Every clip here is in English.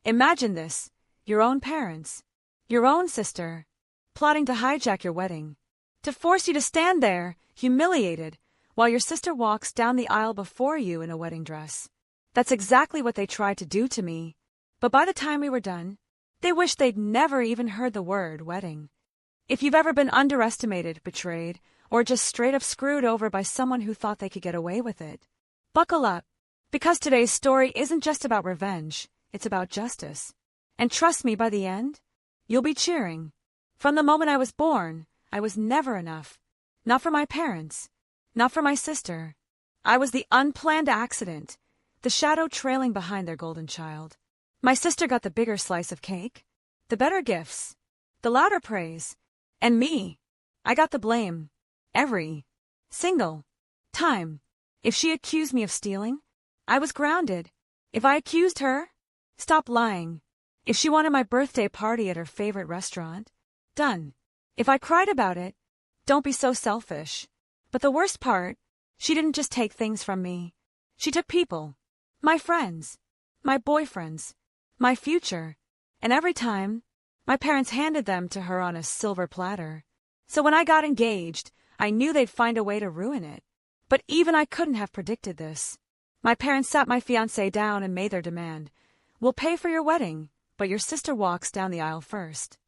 Imagine this, your own parents, your own sister, plotting to hijack your wedding, to force you to stand there, humiliated, while your sister walks down the aisle before you in a wedding dress. That's exactly what they tried to do to me, but by the time we were done, they wished they'd never even heard the word wedding. If you've ever been underestimated, betrayed, or just straight up screwed over by someone who thought they could get away with it, buckle up, because today's story isn't just about revenge, it's about justice. And trust me, by the end, you'll be cheering. From the moment I was born, I was never enough. Not for my parents, not for my sister. I was the unplanned accident, the shadow trailing behind their golden child. My sister got the bigger slice of cake, the better gifts, the louder praise, and me, I got the blame. Every single time. If she accused me of stealing, I was grounded. If I accused her, stop lying. If she wanted my birthday party at her favorite restaurant, done. If I cried about it, don't be so selfish. But the worst part, she didn't just take things from me. She took people, my friends, my boyfriends, my future, and every time, my parents handed them to her on a silver platter. So when I got engaged, I knew they'd find a way to ruin it. But even I couldn't have predicted this. My parents sat my fiancé down and made their demand. We'll pay for your wedding, but your sister walks down the aisle first.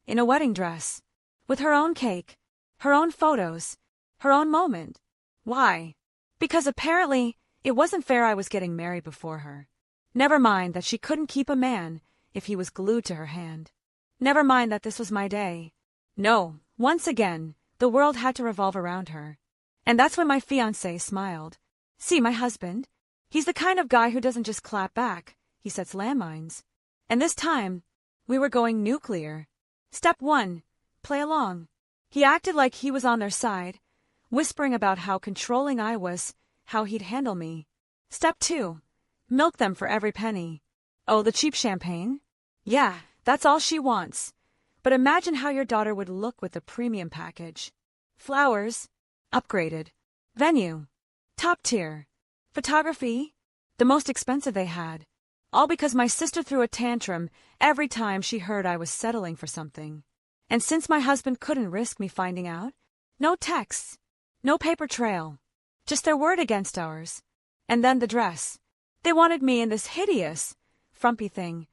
In a wedding dress. With her own cake, her own photos, her own moment. Why? Because apparently, it wasn't fair I was getting married before her. Never mind that she couldn't keep a man if he was glued to her hand. Never mind that this was my day. No, once again, the world had to revolve around her. And that's when my fiancé smiled. See, my husband? He's the kind of guy who doesn't just clap back, he sets landmines. And this time, we were going nuclear. Step 1, play along. He acted like he was on their side, whispering about how controlling I was, how he'd handle me. Step 2, milk them for every penny. Oh, the cheap champagne? Yeah, that's all she wants. But imagine how your daughter would look with the premium package. Flowers, upgraded. Venue, top tier. Photography, the most expensive they had. All because my sister threw a tantrum every time she heard I was settling for something. And since my husband couldn't risk me finding out, no texts, no paper trail, just their word against ours. And then the dress. They wanted me in this hideous, frumpy thing,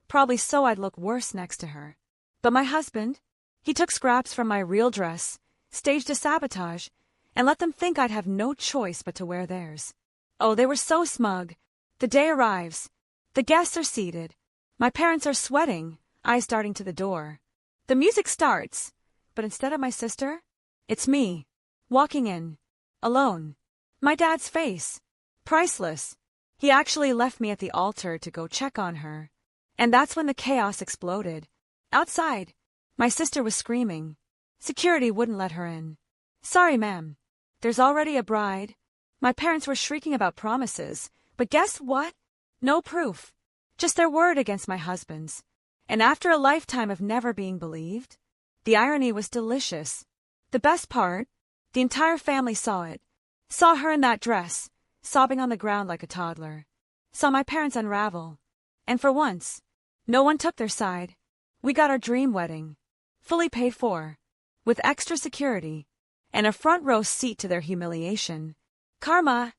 probably so I'd look worse next to her. But my husband, he took scraps from my real dress, staged a sabotage, and let them think I'd have no choice but to wear theirs. Oh, they were so smug. The day arrives. The guests are seated. My parents are sweating, eyes darting to the door. The music starts, but instead of my sister, it's me, walking in, alone. My dad's face, priceless. He actually left me at the altar to go check on her. And that's when the chaos exploded. Outside, my sister was screaming. Security wouldn't let her in. Sorry, ma'am. There's already a bride. My parents were shrieking about promises, but guess what? No proof. Just their word against my husband's. And after a lifetime of never being believed, the irony was delicious. The best part, the entire family saw it. Saw her in that dress, sobbing on the ground like a toddler. Saw my parents unravel. And for once, no one took their side. We got our dream wedding, fully paid for, with extra security, and a front row seat to their humiliation. Karma.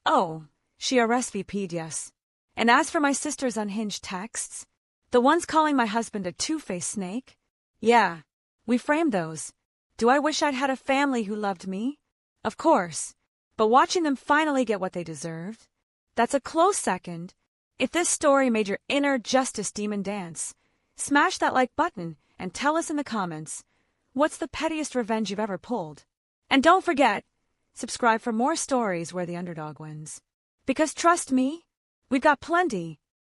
Oh, she RSVP'd yes. And as for my sister's unhinged texts, the ones calling my husband a two-faced snake, yeah, we framed those. Do I wish I'd had a family who loved me? Of course. But watching them finally get what they deserved, that's a close second. If this story made your inner justice demon dance, smash that like button and tell us in the comments, what's the pettiest revenge you've ever pulled? And don't forget, subscribe for more stories where the underdog wins. Because trust me, we've got plenty.